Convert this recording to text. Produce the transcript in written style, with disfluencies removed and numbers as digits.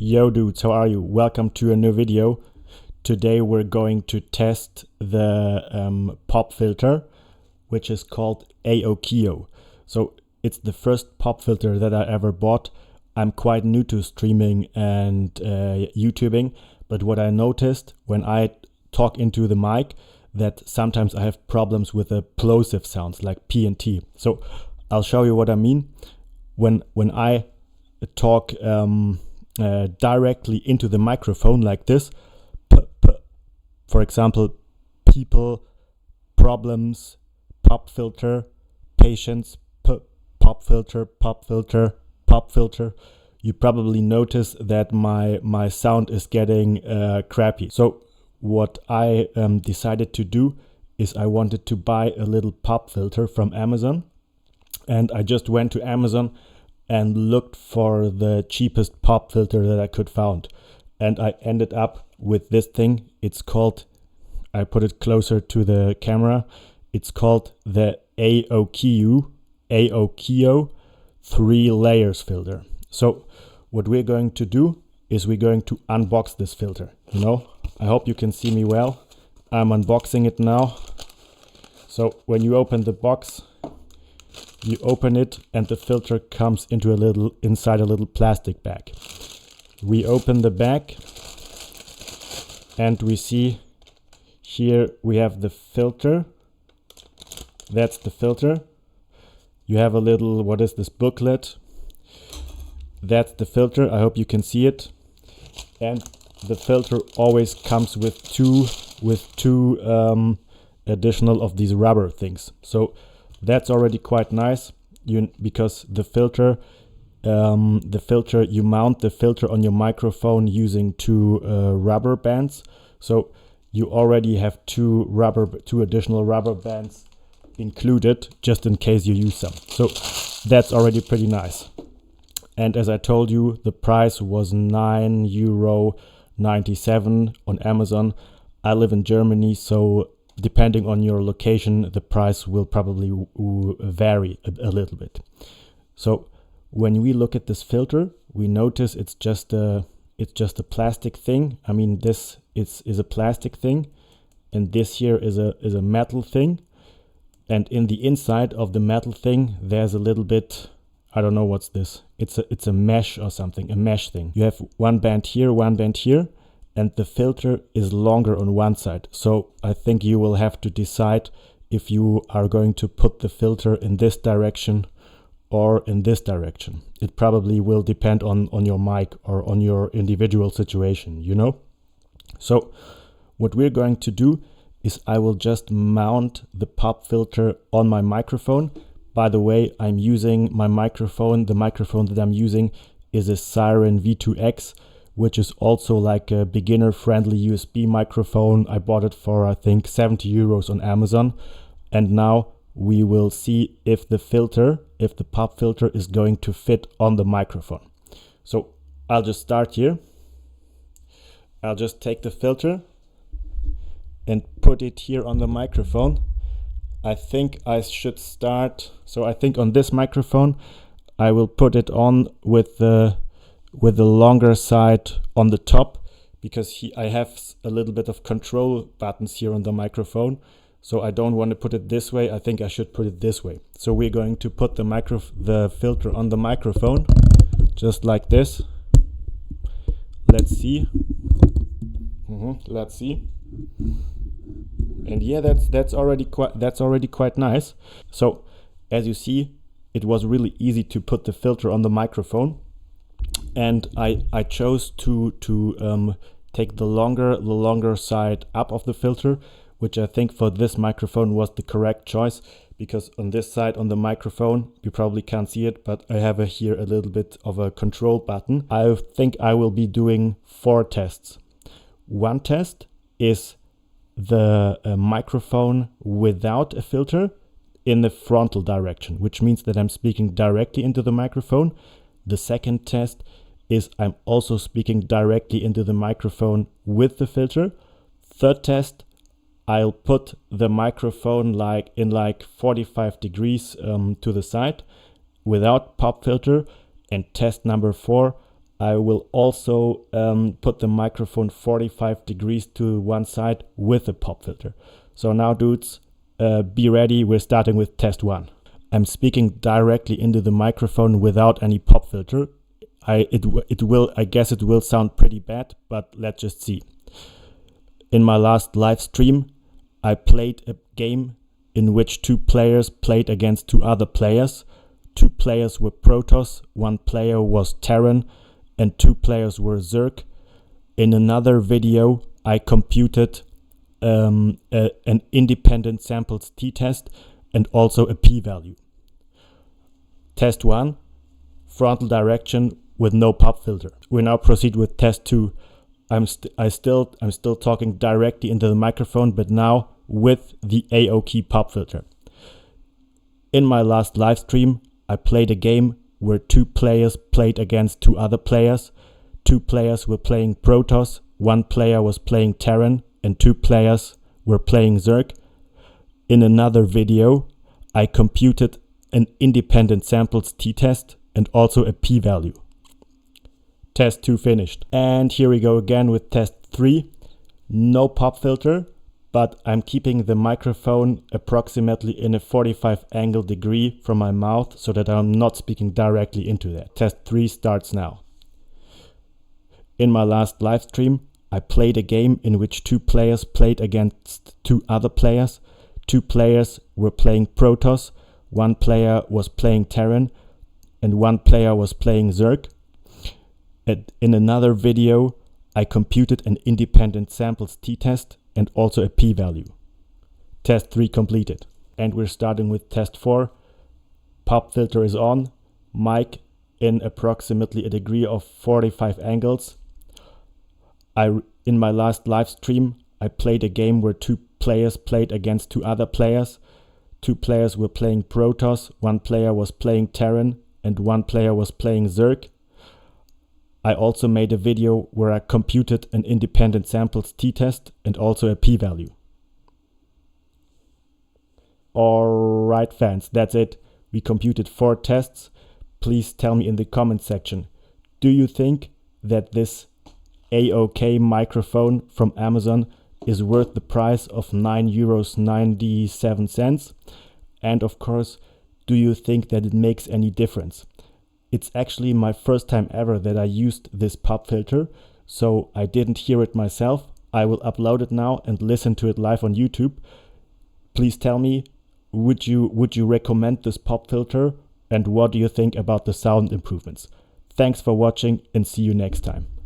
Yo dudes, how are you? Welcome to a new video. Today we're going to test the pop filter, which is called AOKEO. So it's the first pop filter that I ever bought. I'm quite new to streaming and YouTubing, but what I noticed when I talk into the mic, that sometimes I have problems with the plosive sounds like P and T. So I'll show you what I mean. When I talk directly into the microphone like this, for example, people, problems, pop filter, patience, pop filter, pop filter, pop filter, you probably notice that my sound is getting crappy. So what I decided to do is I wanted to buy a little pop filter from Amazon, and I just went to Amazon and looked for the cheapest pop filter that I could find. And I ended up with this thing. It's called, I put it closer to the camera, it's called the AOKEO 3 layers filter. So what we're going to do is we're going to unbox this filter. I hope you can see me well. I'm unboxing it now. So when you open the box, you open it and the filter comes into inside a little plastic bag. We open the bag and we see here we have the filter. That's the filter. You have a little, what is this, booklet? That's the filter. I hope you can see it. And the filter always comes with two additional of these rubber things. So that's already quite nice, because the filter, you mount the filter on your microphone using two rubber bands. So you already have two additional rubber bands included, just in case you use some. So that's already pretty nice. And as I told you, the price was €9.97 on Amazon. I live in Germany, so depending on your location, the price will probably vary a little bit. So when we look at this filter, we notice it's just a plastic thing. I mean, this is a plastic thing, and this here is a metal thing. And in the inside of the metal thing, there's a little bit, I don't know what's this. It's a mesh or something, a mesh thing. You have one band here, and the filter is longer on one side. So I think you will have to decide if you are going to put the filter in this direction or in this direction. It probably will depend on your mic or on your individual situation, So what we're going to do is I will just mount the pop filter on my microphone. By the way, I'm using my microphone. The microphone that I'm using is a Siren V2X, which is also like a beginner-friendly USB microphone. I bought it for, I think, €70 on Amazon. And now we will see if the pop filter is going to fit on the microphone. So I'll just start here. I'll just take the filter and put it here on the microphone. I think I should start. So I think on this microphone, I will put it on with the longer side on the top, because I have a little bit of control buttons here on the microphone. So I don't want to put it this way. I think I should put it this way. So we're going to put the filter on the microphone, just like this. Let's see. Let's see. And yeah, that's already quite nice. So as you see, it was really easy to put the filter on the microphone. And I chose to take the longer side up of the filter, which I think for this microphone was the correct choice, because on this side on the microphone, you probably can't see it, but I have here a little bit of a control button. I think I will be doing 4 tests. One test is the microphone without a filter in the frontal direction, which means that I'm speaking directly into the microphone. The second test is I'm also speaking directly into the microphone with the filter. Third test, I'll put the microphone in 45 degrees to the side without pop filter. And test number 4, I will also put the microphone 45 degrees to one side with a pop filter. So now dudes, be ready, we're starting with test 1. I'm speaking directly into the microphone without any pop filter. I guess it will sound pretty bad, but let's just see. In my last live stream, I played a game in which 2 players played against 2 other players. 2 players were Protoss, 1 player was Terran, and 2 players were Zerg. In another video, I computed an independent samples t-test and also a p-value. Test 1, frontal direction with no pop filter. We now proceed with test 2. I'm still talking directly into the microphone, but now with the AOKEO pop filter. In my last live stream, I played a game where 2 players played against 2 other players. 2 players were playing Protoss, 1 player was playing Terran, and 2 players were playing Zerg. In another video, I computed an independent samples t-test and also a p-value. Test 2 finished. And here we go again with test 3. No pop filter, but I'm keeping the microphone approximately in a 45 angle degree from my mouth so that I'm not speaking directly into that. Test 3 starts now. In my last live stream, I played a game in which 2 players played against 2 other players. 2 players were playing Protoss, 1 player was playing Terran, and 1 player was playing Zerg. In another video, I computed an independent samples t-test and also a p-value. Test 3 completed. And we're starting with test 4. Pop filter is on, mic in approximately a degree of 45 angles. In my last live stream, I played a game where 2 players played against 2 other players. 2 players were playing Protoss, 1 player was playing Terran, and 1 player was playing Zerg. I also made a video where I computed an independent samples t-test and also a p-value. Alright fans, that's it. We computed 4 tests. Please tell me in the comment section, do you think that this AOKEO microphone from Amazon is worth the price of €9.97? And of course, do you think that it makes any difference? It's actually my first time ever that I used this pop filter, so I didn't hear it myself. I will upload it now and listen to it live on YouTube. Please tell me, would you recommend this pop filter, and what do you think about the sound improvements? Thanks for watching and see you next time.